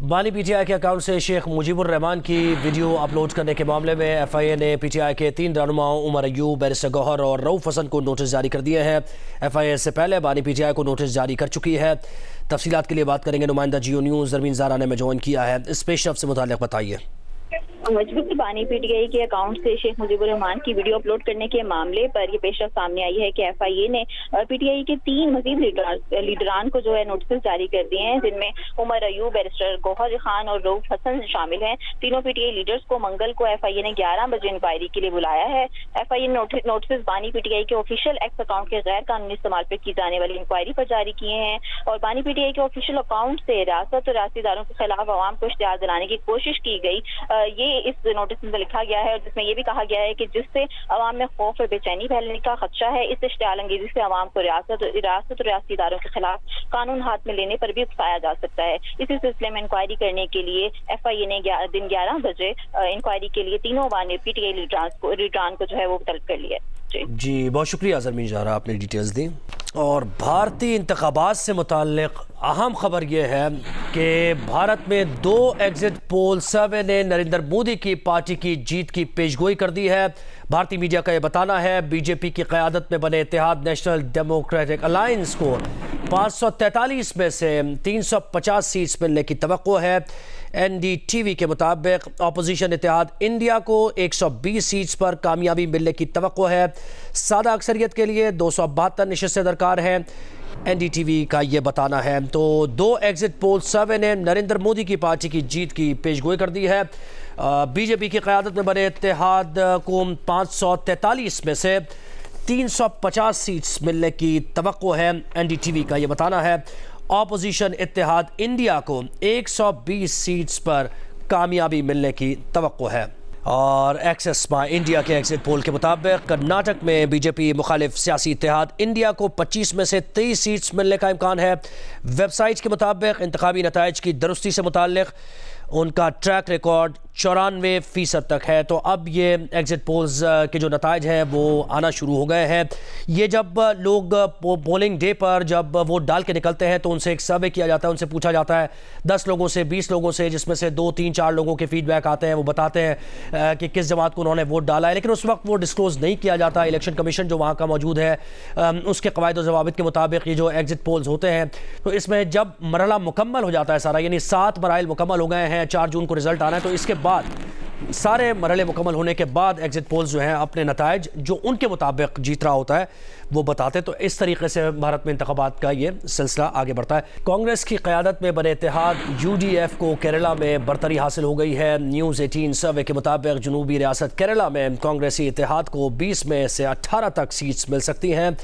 बानी पीटीआई के अकाउंट से शेख मुजीबुर रहमान की वीडियो अपलोड करने के मामले में एफआईए ने पीटीआई के 3 रहनुमाओं उमर अयूब, बैरिस्टर गौहर और रऊफ हसन को नोटिस जारी कर दिए हैं। एफआईए से पहले बानी पीटीआई को नोटिस जारी कर चुकी है। तफसीलात के लिए बात करेंगे नुमाइंदा जियो न्यूज़ जरमीन ज़ारा ने ज्वाइन किया है। इस पेशरफ से मुताल्लिक़ बताइए। मजबूत बानी पीटीआई के अकाउंट से शेख मुजीबुर रहमान की वीडियो अपलोड करने के मामले पर यह पेशरफ सामने आई है कि एफआईए ने पीटीआई के 3 मजीद लीडरान को जो है नोटिस जारी कर दिए हैं, जिनमें उमर अयूब, बैरिस्टर गौहर खान और रऊफ हसन शामिल हैं। तीनों पीटीआई लीडर्स को मंगल को एफआईए ने 11 बजे इंक्वायरी के लिए बुलाया है। एफआईए ने नोटिस बानी पीटीआई के ऑफिशियल एक्स अकाउंट के गैर कानूनी इस्तेमाल पर की जाने वाली इंक्वायरी पर जारी किए हैं और बानी पीटीआई के ऑफिशियल अकाउंट से रियासत और रियासतदारों के खिलाफ आवाम को इश्तिहार दिलाने की कोशिश की गई। ये इस नोटिस में लिखा गया है और जिसमें यह भी कहा गया है कि जिससे अवाम में खौफ और बेचैनी फैलने का खदशा है, इस इश्तिहार अंगेजी से अवाम को रियासत और रियासती इदारों के खिलाफ कानून हाथ में लेने पर भी उकसाया जा सकता है। इसी सिलसिले में इंक्वायरी करने के लिए एफआईए ने दिन 11 बजे इंक्वायरी के लिए तीनों पीटीआई लीडरान को जो है वो तलब कर लिया। जी बहुत शुक्रिया जरमीन ज़ारा, आपने डिटेल्स दी। और भारतीय इंतखाबात से मुताल्लिक़ अहम खबर यह है कि भारत में 2 एग्जिट पोल सर्वे ने नरेंद्र मोदी की पार्टी की जीत की पेशगोई कर दी है। भारतीय मीडिया का यह बताना है बीजेपी की क़यादत में बने इत्तेहाद नेशनल डेमोक्रेटिक अलायंस को 543 में से 350 सीट्स मिलने की तवक्को है। एनडीटीवी के मुताबिक अपोजिशन इत्तेहाद इंडिया को 120 सीट्स पर कामयाबी मिलने की तवक्को है। सादा अक्सरियत के लिए 272 नशिस्तें दरकार हैं, एनडीटीवी का ये बताना है। तो 2 एग्जिट पोल सर्वे ने नरेंद्र मोदी की पार्टी की जीत की पेशगोई कर दी है। बीजेपी की क़यादत में बने इत्तेहाद को 543 में से 350 सीट्स मिलने की तवक्को है, एनडीटीवी का ये बताना है। ऑपोजिशन इत्तेहाद इंडिया को 120 सीट्स पर कामयाबी मिलने की तवक्को है। और एक्सेस माई इंडिया के एग्जिट पोल के मुताबिक कर्नाटक में बीजेपी मुखालिफ सियासी इत्तेहाद इंडिया को 25 में से 23 सीट्स मिलने का इम्कान है। वेबसाइट्स के मुताबिक इंतखाबी नताइज की दुरुस्ती से मुताल्लिक़ उनका ट्रैक रिकॉर्ड 94% तक है। तो अब ये एग्जिट पोल्स के जो नताइज हैं वो आना शुरू हो गए हैं। ये जब लोग पोलिंग डे पर जब वोट डाल के निकलते हैं तो उनसे एक सर्वे किया जाता है, उनसे पूछा जाता है 10 लोगों से 20 लोगों से, जिसमें से 2, 3, 4 लोगों के फीडबैक आते हैं। वो बताते हैं कि किस जमात को उन्होंने वोट डाला है, लेकिन उस वक्त वो डिस्क्लोज़ नहीं किया जाता। इलेक्शन कमीशन जो वहाँ का मौजूद है उसके क़वाइद और ज़वाबित के मुताबिक ये जो एग्जिट पोल्स होते हैं, तो इसमें जब मरहला मुकम्मल हो जाता है सारा, यानी 7 मराइल मुकम्मल हो गए हैं, 4 जून को रिजल्ट आना है, तो इसके बाद सारे मरहले मुकम्मल होने के बाद एग्जिट पोल्स जो हैं अपने नताइज जो उनके मुताबिक जीत रहा होता है वो बताते। तो इस तरीके से भारत में इंतखाबात का ये सिलसिला आगे बढ़ता है। कांग्रेस की क़यादत में बने इत्तेहाद यूडीएफ को केरला में बरतरी हासिल हो गई है। न्यूज़ 18 सर्वे के मुताबिक जनूबी रियासत केरला में कांग्रेसी इत्तेहाद को 20 में से 18 तक सीट्स मिल सकती हैं।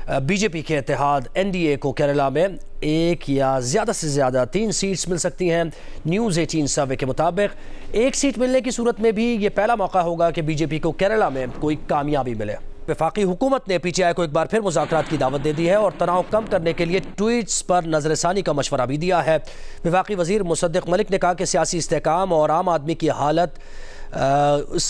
बीजेपी के इत्तेहाद एनडीए को केरला में 1 या ज़्यादा से ज़्यादा 3 सीट्स मिल सकती हैं। न्यूज़ 18 सर्वे के मुताबिक 1 सीट मिलने की सूरत में भी ये पहला मौका होगा कि बीजेपी को केरला में कोई कामयाबी मिले। वफाकी हुकूमत ने पीटीआई को एक बार फिर मुज़ाकरात की दावत दे दी है और तनाव कम करने के लिए ट्वीट्स पर नज़रसानी का मशवरा भी दिया है। वफाकी वज़ीर मुसद्दिक़ मलिक ने कहा कि सियासी इस्तेहकाम और आम आदमी की हालत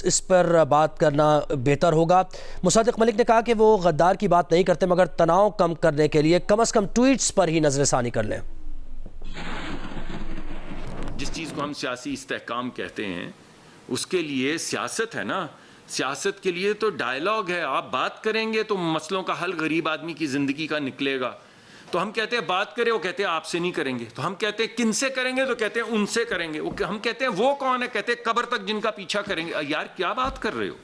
इस पर बात करना बेहतर होगा। मुसद्दिक़ मलिक ने कहा कि वो गद्दार की बात नहीं करते, मगर तनाव कम करने के लिए कम से कम ट्वीट्स पर ही नज़रसानी कर लें। जिस चीज़ को हम सियासी इस्तेहकाम कहते हैं उसके लिए सियासत है ना, सियासत के लिए तो डायलॉग है। आप बात करेंगे तो मसलों का हल गरीब आदमी की ज़िंदगी का निकलेगा। तो हम कहते हैं बात करें, वो कहते हैं आपसे नहीं करेंगे। तो हम कहते हैं किनसे करेंगे, तो कहते हैं उनसे करेंगे। हम कहते हैं वो कौन है, कहते हैं कब्र तक जिनका पीछा करेंगे। यार क्या बात कर रहे हो?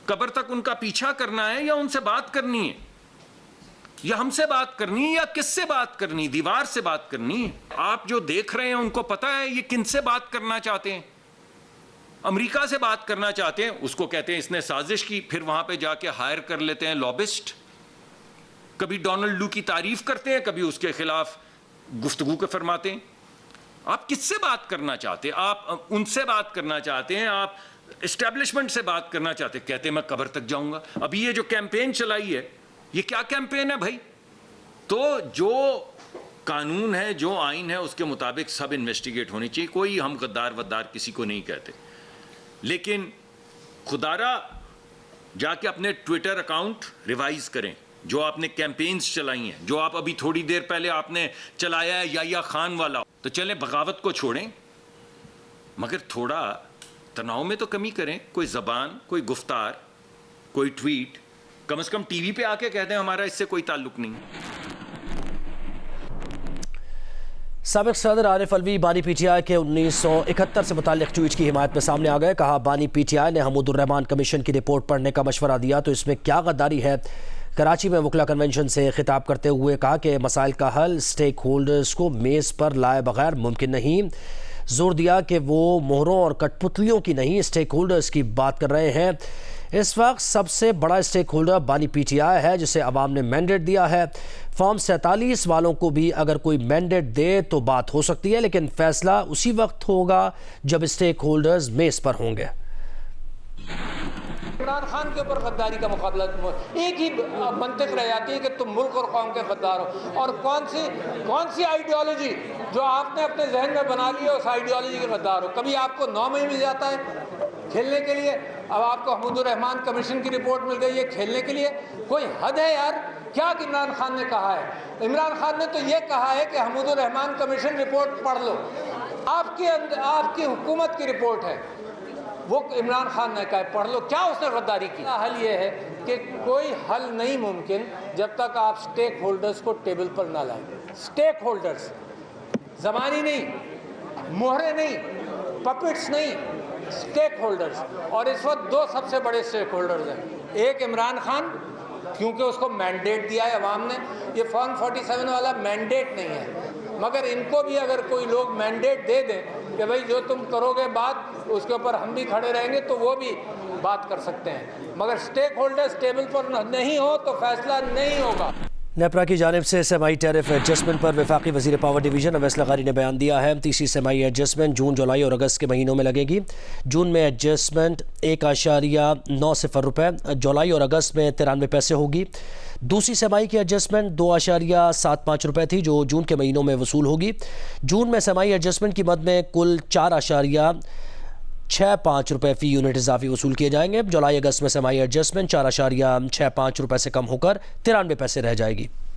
कब्र तक उनका पीछा करना है या उनसे बात करनी है, या हमसे बात करनी है, या किससे बात करनी? दीवार से बात करनी है। आप जो देख रहे हैं उनको पता है ये किनसे बात करना चाहते हैं। अमेरिका से बात करना चाहते हैं, उसको कहते हैं इसने साजिश की। फिर वहां पे जाके हायर कर लेते हैं लॉबिस्ट। कभी डोनाल्ड लू की तारीफ करते हैं, कभी उसके खिलाफ गुफ्तगू के फरमाते हैं। आप किससे बात करना चाहते हैं? आप उनसे बात करना चाहते हैं, आप एस्टेब्लिशमेंट से बात करना चाहते हैं, कहते हैं मैं कब्र तक जाऊंगा। अभी ये जो कैंपेन चलाई है, ये क्या कैंपेन है भाई? तो जो कानून है, जो आइन है, उसके मुताबिक सब इन्वेस्टिगेट होनी चाहिए। कोई हम गद्दार वद्दार किसी को नहीं कहते, लेकिन खुदारा जाके अपने ट्विटर अकाउंट रिवाइज करें। जो आपने कैंपेन्स चलाई हैं, जो आप अभी थोड़ी देर पहले आपने चलाया है या खान वाला, तो चलें बगावत को छोड़ें, मगर थोड़ा तनाव में तो कमी करें। कोई ज़बान, कोई गुफ्तार, कोई ट्वीट, कम से कम टीवी पे आके कह दें हमारा इससे कोई ताल्लुक नहीं। साबिक़ सदर आरिफ अलवी बानी पीटीआई के 1971 से मुताल्लिक़ ट्वीट की हिमायत में सामने आ गए। कहा, बानी पीटीआई ने हमीदुर्रहमान कमीशन की रिपोर्ट पढ़ने का मशवरा दिया तो इसमें क्या गद्दारी है। कराची में वकला कन्वेंशन से खिताब करते हुए कहा कि मसाइल का हल स्टेक होल्डर्स को मेज़ पर लाए बगैर मुमकिन नहीं। जोर दिया कि वो मोहरों और कठपुतलियों की नहीं, स्टेक होल्डर्स की बात कर रहे हैं। इस वक्त सबसे बड़ा स्टेक होल्डर बानी पीटीआई है, जिसे अवाम ने मैंडेट दिया है। फॉर्म 47 वालों को भी अगर कोई मैंडेट दे तो बात हो सकती है, लेकिन फैसला उसी वक्त होगा जब स्टेक होल्डर्स मेज़ पर होंगे। इमरान खान के ऊपर गद्दारी का मुकाबला एक ही मंतिक रह जाती है कि तुम मुल्क और कौम के गद्दार हो। और कौन सी आइडियोलॉजी जो आपने अपने जहन में बना ली है उस आइडियोलॉजी के गद्दार हो। कभी आपको 9 मई मिल जाता है खेलने के लिए, अब आपको हमीदुर्रहमान कमीशन की रिपोर्ट मिल गई है खेलने के लिए। कोई हद है यार। क्या इमरान खान ने कहा है? इमरान खान ने तो ये कहा है कि हमीदुर्रहमान कमीशन रिपोर्ट पढ़ लो। आपकी हुकूमत की रिपोर्ट है, वो इमरान खान ने कहा पढ़ लो। क्या उसने गद्दारी की? हल ये है कि कोई हल नहीं मुमकिन जब तक आप स्टेक होल्डर्स को टेबल पर ना लाएं। स्टेक होल्डर्स, ज़बानी नहीं, मोहरे नहीं, पपेट्स नहीं, स्टेक होल्डर्स। और इस वक्त 2 सबसे बड़े स्टेक होल्डर्स हैं। एक इमरान खान, क्योंकि उसको मैंडेट दिया है अवाम ने। ये फॉर्म 47 वाला मैंडेट नहीं है, मगर इनको भी अगर कोई लोग मैंडेट दे दें कि भाई जो तुम करोगे बात उसके ऊपर हम भी खड़े रहेंगे, तो वो भी बात कर सकते हैं। मगर स्टेक होल्डर्स टेबल पर नहीं हो तो फैसला नहीं होगा। नेपरा की जानिब से सेमाई टैरिफ एडजस्टमेंट पर वफाकी वज़ीर पावर डिवीज़न अवैस लगारी ने बयान दिया है। तीसरी सेमाई एडजस्टमेंट जून, जुलाई और अगस्त के महीनों में लगेगी। जून में एडजस्टमेंट 1.90 रुपये, जुलाई और अगस्त में 93 पैसे होगी। दूसरी सेमाई की एडजस्टमेंट 2.75 रुपये थी, जो जून के महीनों में वसूल होगी। जून में सेमाई एडजस्टमेंट की मद में कुल 4.65 रुपये फ़ी यूनिट इजाफी वसूल किए जाएंगे। जुलाई अगस्त में सेमाई एडजस्टमेंट 4.65 रुपये से कम होकर 93 पैसे रह जाएगी।